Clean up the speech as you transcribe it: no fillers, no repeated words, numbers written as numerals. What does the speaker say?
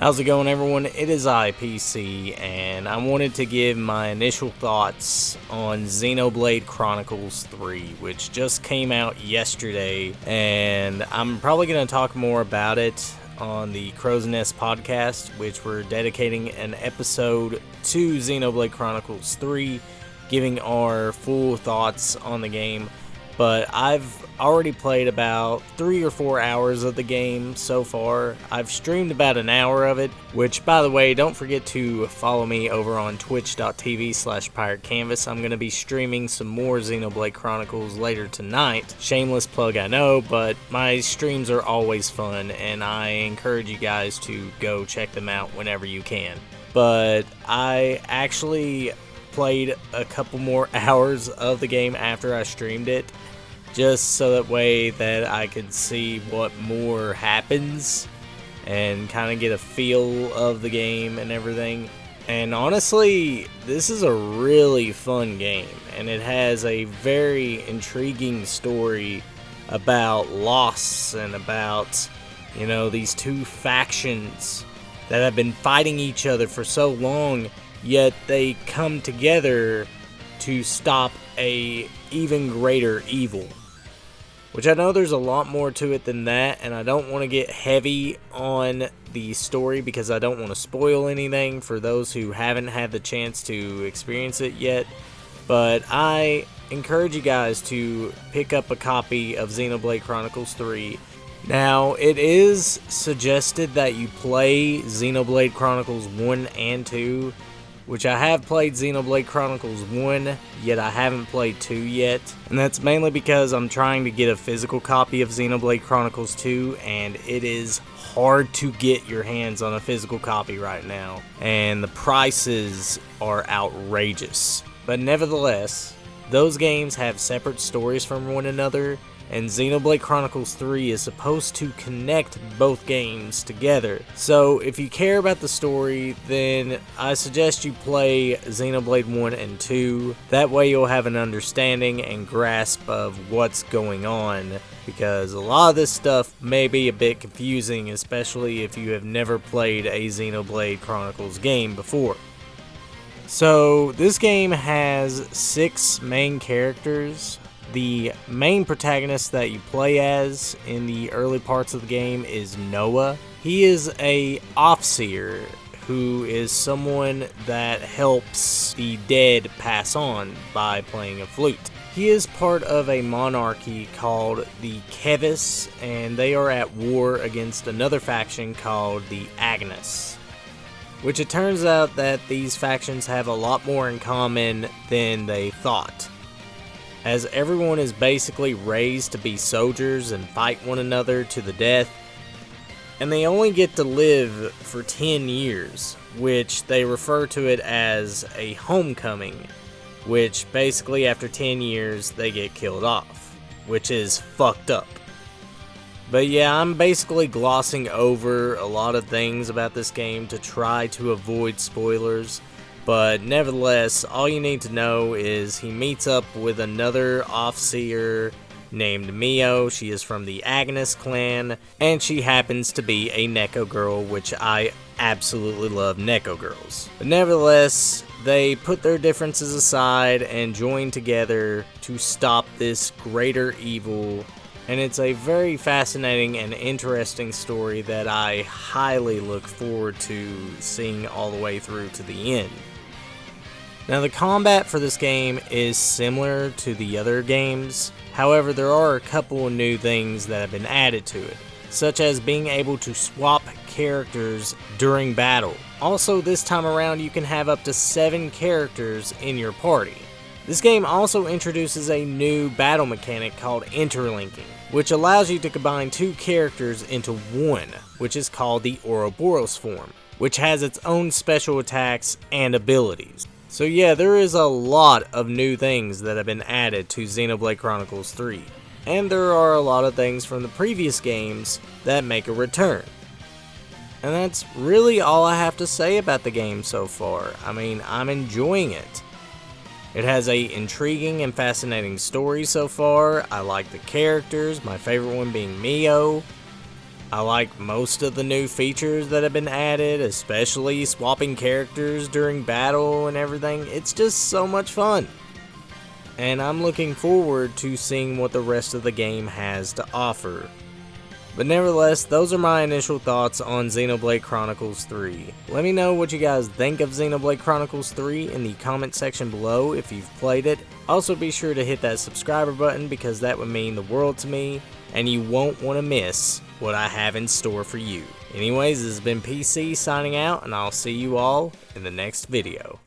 How's it going, everyone? It is IPC, and I wanted to give my initial thoughts on Xenoblade Chronicles 3, which just came out yesterday, and I'm probably going to talk more about it on the Crow's Nest podcast, which we're dedicating an episode to Xenoblade Chronicles 3, giving our full thoughts on the game. But I've already played about 3 or 4 hours of the game so far. I've streamed about an hour of it, which, by the way, don't forget to follow me over on twitch.tv/piratecanvas. I'm going to be streaming some more Xenoblade Chronicles later tonight. Shameless plug, I know, but my streams are always fun, and I encourage you guys to go check them out whenever you can. But I actually played a couple more hours of the game after I streamed it, just so that way that I could see what more happens and kind of get a feel of the game and everything. And honestly, this is a really fun game, and it has a very intriguing story about loss and about, these two factions that have been fighting each other for so long, yet they come together to stop a even greater evil. Which I know there's a lot more to it than that, and I don't want to get heavy on the story because I don't want to spoil anything for those who haven't had the chance to experience it yet. But I encourage you guys to pick up a copy of Xenoblade Chronicles 3. Now, it is suggested that you play Xenoblade Chronicles 1 and 2, which I have played Xenoblade Chronicles 1, yet I haven't played 2 yet. And that's mainly because I'm trying to get a physical copy of Xenoblade Chronicles 2, and it is hard to get your hands on a physical copy right now. And the prices are outrageous. But nevertheless, those games have separate stories from one another, and Xenoblade Chronicles 3 is supposed to connect both games together. So if you care about the story, then I suggest you play Xenoblade 1 and 2. That way you'll have an understanding and grasp of what's going on, because a lot of this stuff may be a bit confusing, especially if you have never played a Xenoblade Chronicles game before. So this game has 6 main characters. The main protagonist that you play as in the early parts of the game is Noah. He is a Offseer, who is someone that helps the dead pass on by playing a flute. He is part of a monarchy called the Kevis, and they are at war against another faction called the Agnes. Which it turns out that these factions have a lot more in common than they thought, as everyone is basically raised to be soldiers and fight one another to the death, and they only get to live for 10 years, which they refer to it as a homecoming, which basically after 10 years they get killed off, which is fucked up. But yeah, I'm basically glossing over a lot of things about this game to try to avoid spoilers. But nevertheless, all you need to know is he meets up with another Offseer named Mio. She is from the Agnes clan, and she happens to be a Neko girl, which I absolutely love Neko girls. But nevertheless, they put their differences aside and join together to stop this greater evil. And it's a very fascinating and interesting story that I highly look forward to seeing all the way through to the end. Now, the combat for this game is similar to the other games. However, there are a couple of new things that have been added to it, such as being able to swap characters during battle. Also, this time around, you can have up to 7 characters in your party. This game also introduces a new battle mechanic called interlinking, which allows you to combine 2 characters into one, which is called the Ouroboros form, which has its own special attacks and abilities. So yeah, there is a lot of new things that have been added to Xenoblade Chronicles 3, and there are a lot of things from the previous games that make a return. And that's really all I have to say about the game so far. I mean, I'm enjoying it. It has a intriguing and fascinating story so far. I like the characters, my favorite one being Mio. I like most of the new features that have been added, especially swapping characters during battle and everything. It's just so much fun. And I'm looking forward to seeing what the rest of the game has to offer. But nevertheless, those are my initial thoughts on Xenoblade Chronicles 3. Let me know what you guys think of Xenoblade Chronicles 3 in the comment section below if you've played it. Also be sure to hit that subscriber button because that would mean the world to me, and you won't want to miss what I have in store for you. Anyways, this has been PC signing out, and I'll see you all in the next video.